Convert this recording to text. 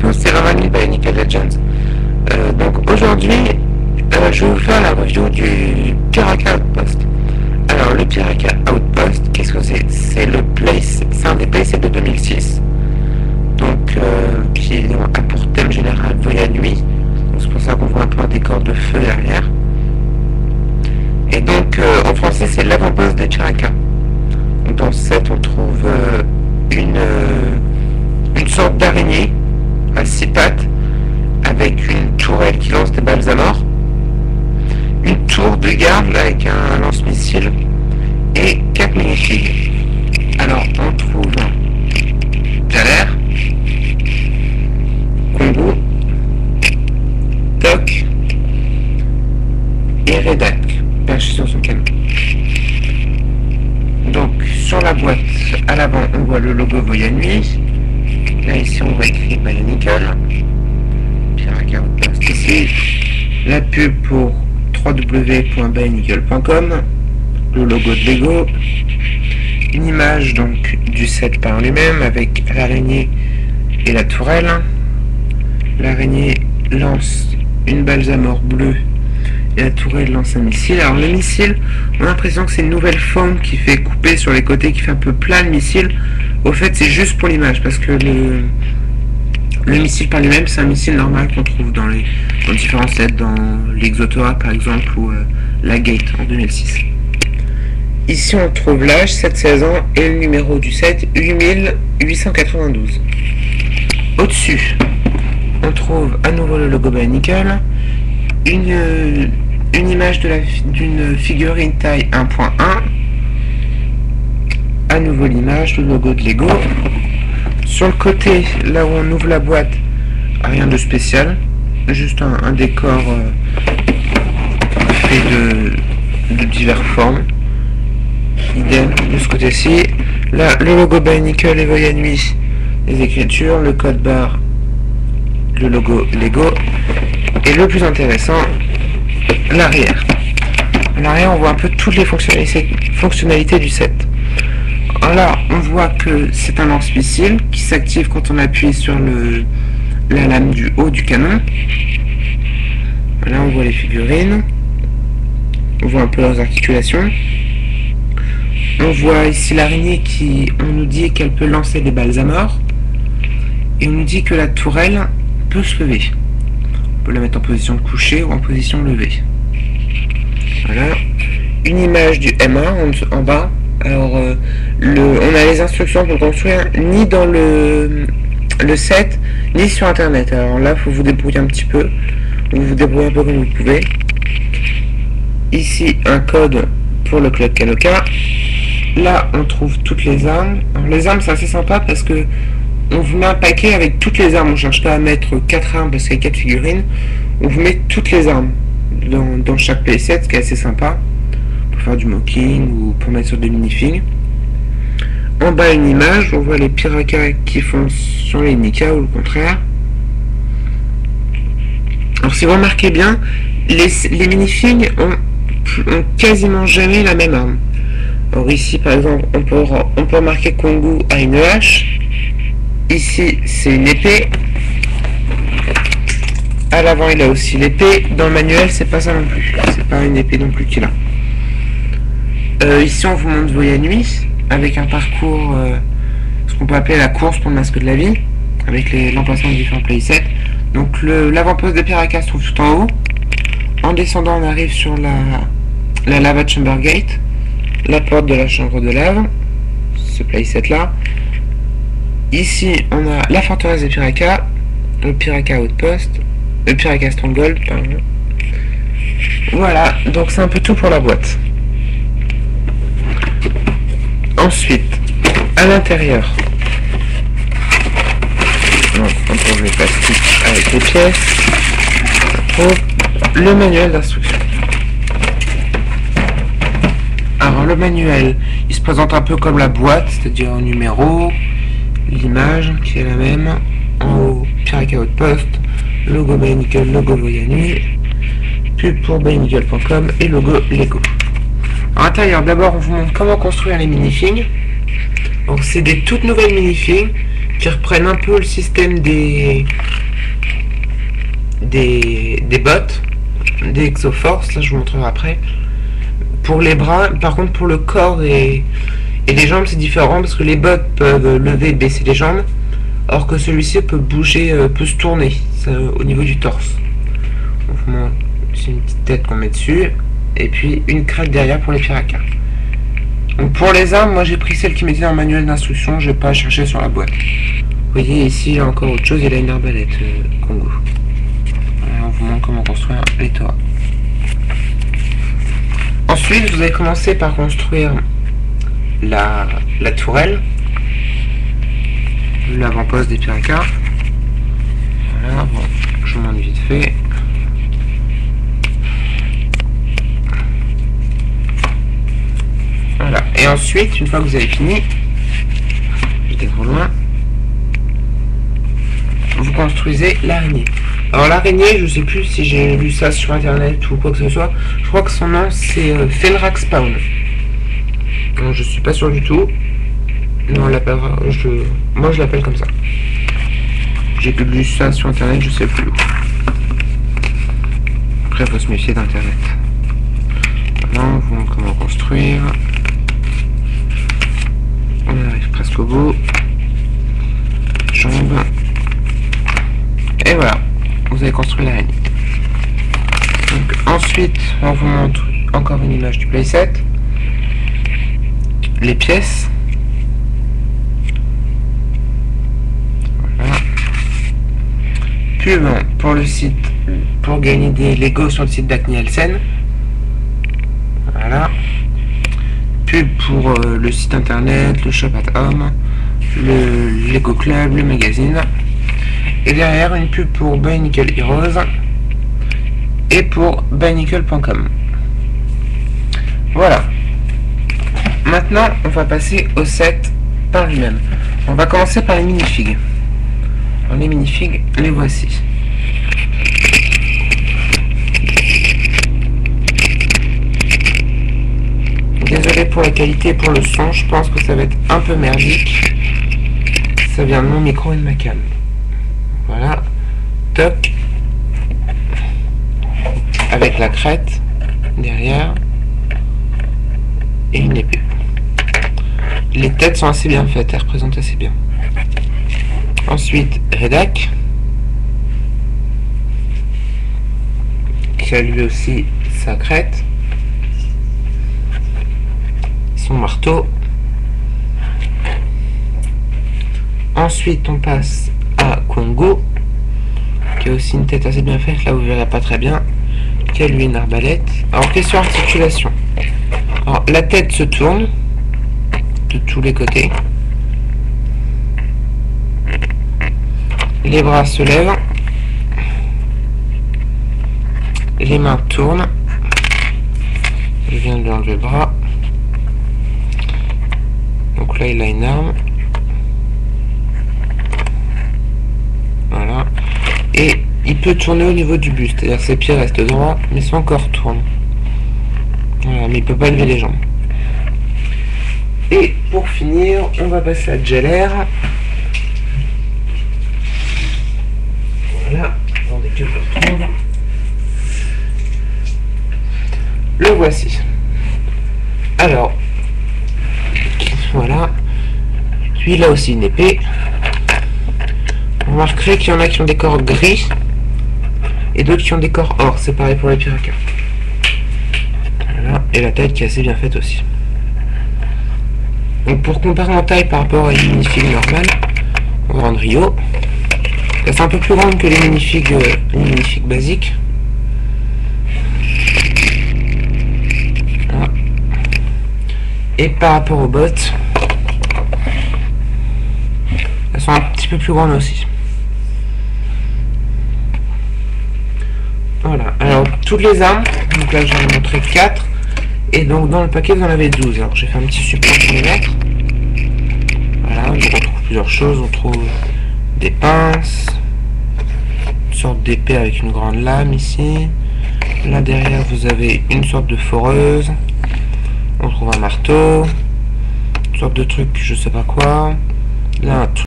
tous, c'est Romani Bionicle Legends. Donc aujourd'hui, je vais vous faire la review du Piraka Outpost. Alors le Piraka Outpost, qu'est-ce que c'est? C'est un des playsets de 2006, donc qui a pour thème général Voyage à nuit. C'est pour ça qu'on voit un peu un décor de feu derrière. Et donc en français c'est l'avant-poste des Piraka. Donc dans ce set on trouve une sorte d'araignée à 6 pattes avec une tourelle qui lance des balles à mort, une tour de garde là, avec un lance-missile et 4 minifigs. Alors on trouve Galère, Kongu, Doc et Redak perché sur son canon. Donc sur la boîte à l'avant on voit le logo Voyage à nuit. Là ici on voit écrit Bionicle, Piraka Outpost ici, la pub pour www.bionicle.com, le logo de Lego, une image donc du set par lui-même avec l'araignée et la tourelle. L'araignée lance une balle à mort bleue et la tourelle lance un missile. Alors le missile, on a l'impression que c'est une nouvelle forme qui fait couper sur les côtés, qui fait un peu plat le missile. Au fait c'est juste pour l'image parce que le missile par lui-même c'est un missile normal qu'on trouve dans différents sets, dans l'Exotora par exemple ou la Gate en 2006. Ici on trouve l'âge 7-16 ans et le numéro du set 8892. Au-dessus on trouve à nouveau le logo Bionicle, une image d'une figurine taille 1.1, à nouveau l'image, le logo de Lego. Sur le côté, là où on ouvre la boîte, rien de spécial, juste un décor fait de diverses formes. Idem de ce côté-ci. Là, le logo Bionicle et Voyage à nuit, les écritures, le code barre, le logo Lego. Et le plus intéressant, l'arrière. À l'arrière, on voit un peu toutes les fonctionnalités du set. Alors, on voit que c'est un lance-missile qui s'active quand on appuie sur la lame du haut du canon. Là, on voit les figurines. On voit un peu leurs articulations. On voit ici l'araignée on nous dit qu'elle peut lancer des balles à mort. Et on nous dit que la tourelle peut se lever. On peut la mettre en position couchée ou en position levée. Voilà. Une image du M1 en bas. Alors, on a les instructions pour construire ni dans le set, ni sur internet. Alors là, il faut vous débrouiller un petit peu. Vous vous débrouillez un peu comme vous pouvez. Ici, un code pour le Club Kanoka. Là, on trouve toutes les armes. Alors, les armes, c'est assez sympa parce que on vous met un paquet avec toutes les armes. On ne cherche pas à mettre 4 armes parce qu'il y a 4 figurines. On vous met toutes les armes dans chaque playset, ce qui est assez sympa. Pour faire du mocking ou pour mettre sur des minifigs. En bas une image, on voit les Piraka qui foncent sur les Nika ou le contraire. Alors si vous remarquez bien, les minifigs ont quasiment jamais la même arme. Alors ici par exemple on peut remarquer que Kongu a une hache. Ici c'est une épée. À l'avant il a aussi l'épée. Dans le manuel c'est pas ça non plus. C'est pas une épée non plus qu'il a. Ici on vous montre Voyage à nuit avec un parcours, ce qu'on peut appeler la course pour le masque de la vie, avec l'emplacement de différents playsets. Donc l'avant-poste de Piraka se trouve tout en haut. En descendant on arrive sur la Lava Chamber Gate, la porte de la chambre de lave, ce playset là. Ici on a la forteresse de Piraka, le Piraka Outpost, le Piraka Stronghold, pardon. Voilà, donc c'est un peu tout pour la boîte. Ensuite, à l'intérieur, on trouve les plastiques avec les pièces, on trouve le manuel d'instruction. Alors le manuel, il se présente un peu comme la boîte, c'est-à-dire un numéro, l'image qui est la même, en haut Piraka Outpost, logo Bionicle, logo Voyage à nuit, pub pour bionicle.com et logo Lego. À l'intérieur, d'abord on vous montre comment construire les minifigs. Donc c'est des toutes nouvelles minifigs qui reprennent un peu le système des bottes, des Exoforce, là je vous montrerai après. Pour les bras, par contre pour le corps et les jambes c'est différent parce que les bottes peuvent lever et baisser les jambes, alors que celui-ci peut bouger, peut se tourner au niveau du torse. C'est une petite tête qu'on met dessus, et puis une crête derrière pour les piracas. Donc pour les armes, moi j'ai pris celle qui m'était dans le manuel d'instruction, je vais pas chercher sur la boîte. Vous voyez ici il y a encore autre chose, il a une arbalète Congo. Voilà, on vous montre comment construire les toits. Ensuite vous allez commencer par construire la tourelle, l'avant-poste des piracas. Voilà, bon, je vous montre vite fait. Voilà, et ensuite, une fois que vous avez fini, j'étais trop loin, vous construisez l'araignée. Alors l'araignée, je sais plus si j'ai lu ça sur internet ou quoi que ce soit, je crois que son nom c'est Fenrax Spawn. Donc, je suis pas sûr du tout, mais on l'appellera, moi je l'appelle comme ça. J'ai lu ça sur internet, je sais plus où. Après, faut se méfier d'internet. Maintenant, on montre comment construire. On arrive presque au bout. Jambes. Et voilà, vous avez construit l'araignée. Donc ensuite, on vous montre encore une image du playset. Les pièces. Voilà. Pub pour le site, pour gagner des Lego sur le site d'Acne Nielsen. Voilà. Pub pour le site internet, le shop at home, le Lego Club, le magazine. Et derrière une pub pour Bionicle Heroes et pour bionicle.com. Voilà. Maintenant, on va passer au set par lui-même. On va commencer par les minifigs. Alors, les minifigs, les voici. Désolé pour la qualité et pour le son, je pense que ça va être un peu merdique. Ça vient de mon micro et de ma cam. Voilà. Toc. Avec la crête derrière. Et une épée. Les têtes sont assez bien faites, elles représentent assez bien. Ensuite, Redak. Qui a lui aussi sa crête. Son marteau. Ensuite on passe à Congo, qui a aussi une tête assez bien faite, là vous verrez pas très bien, qui a lui une arbalète. Alors question articulation, alors la tête se tourne de tous les côtés, les bras se lèvent, les mains tournent, je viens de lui enlever le bras. Donc là il a une arme. Voilà. Et il peut tourner au niveau du buste, c'est-à-dire ses pieds restent droits, mais son corps tourne. Voilà, mais il peut pas lever les jambes. Et pour finir, on va passer à Geller. Voilà, attendez que je le retrouve. Le voici. Alors, voilà. Lui, il a aussi une épée. Vous remarquerez qu'il y en a qui ont des corps gris et d'autres qui ont des corps or. C'est pareil pour les piracas. Voilà. Et la tête qui est assez bien faite aussi. Donc pour comparer en taille par rapport à une minifig normale, on va rendre Rio. C'est un peu plus grande que les minifigs basiques. Voilà. Et par rapport aux bottes, elles sont un petit peu plus grandes aussi. Voilà, alors toutes les armes, donc là j'en ai montré 4, et donc dans le paquet vous en avez 12. Alors j'ai fait un petit support pour les mettre. Voilà, donc on trouve plusieurs choses, on trouve des pinces, une sorte d'épée avec une grande lame ici. Là derrière vous avez une sorte de foreuse, on trouve un marteau, une sorte de truc je sais pas quoi. Là un truc